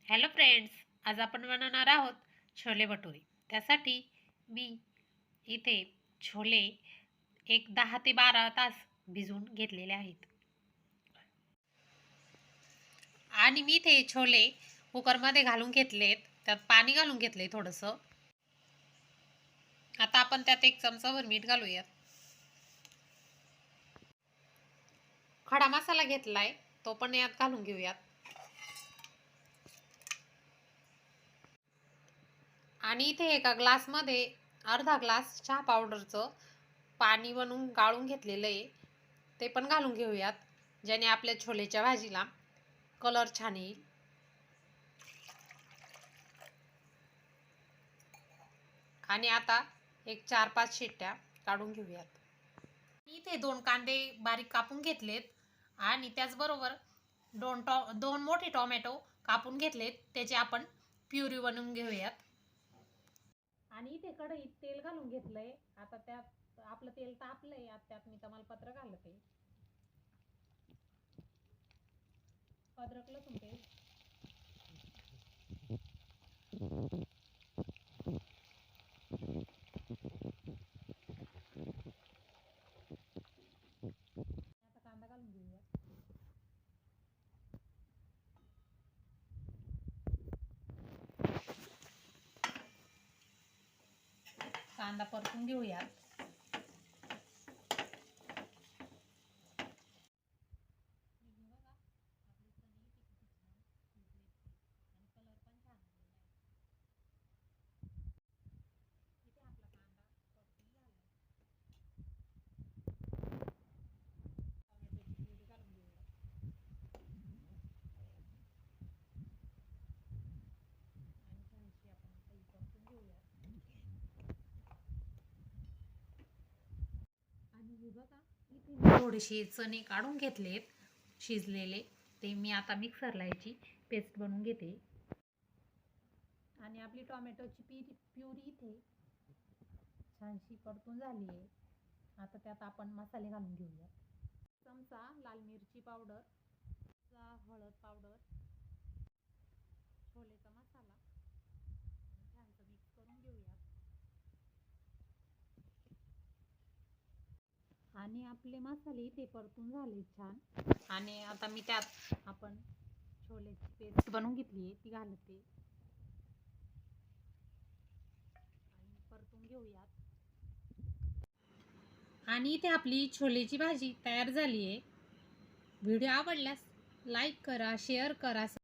Hello friends, आज आपण बनवणार आहोत छोले भटुरे. त्यासाठी मी इथे छोले एक 10 ते 12 तास भिजवून घेतलेले आहेत. आणि मी इथे छोले कुकरमध्ये घालून घेतलेत. त्यात पाणी घालून घेतले थोडंसं. आता आपण त्यात 1 चमचाभर मीठ घालूयात. खडा मसाला घेतलाय, तो पण यात घालून घेऊयात. आणि इथे एका ग्लासमध्ये अर्धा ग्लास चहा पावडरचं पाणी बनवून गाळून घेतलेलं आहे, ते पण घालून घेऊयात, ज्याने आपल्या छोलेच्या भाजीला कलर छान येईल. आणि आता एक 4-5 शिट्ट्या काढून घेऊयात. इथे 2 कांदे बारीक कापून घेतलेत आणि त्याचबरोबर 2 मोठे टोमॅटो कापून घेतलेत, त्याची आपण प्युरी बनवून घेऊयात. आणि इथे कढईत तेल घालून घेतलंय. आता त्यात आपलं तेल तापलंय, आता त्यात मी तमालपत्र घालते. अद्रक लसूण पेस्ट, आता कांदा घालून घेऊया. कांदा परतून घेऊयात. आणि हे बघा, इथे मी थोडेसे चणे काढून घेतलेत शिजलेले, ते मी आता मिक्सरला याची पेस्ट बनवून घेते. आणि आपली टोमॅटोची प्युरी इथे छानशी परतून झाली आहे. आता त्यात आपण मसाले घालून घेऊया. चमचा लाल मिरची पावडर, हळद पावडर, छोलेचा मसाला छानसं मिक्स करून घेऊया. आणि आपले मसाले इथे परतून झाले छान. आणि आता मी त्यात आपण छोलेची पेस्ट बनवून घेतली आहे, ती घालते आणि परतून घेऊयात. आणि इथे आपली छोलेची भाजी तयार झाली आहे. व्हिडिओ आवडल्यास लाईक करा, शेअर करा.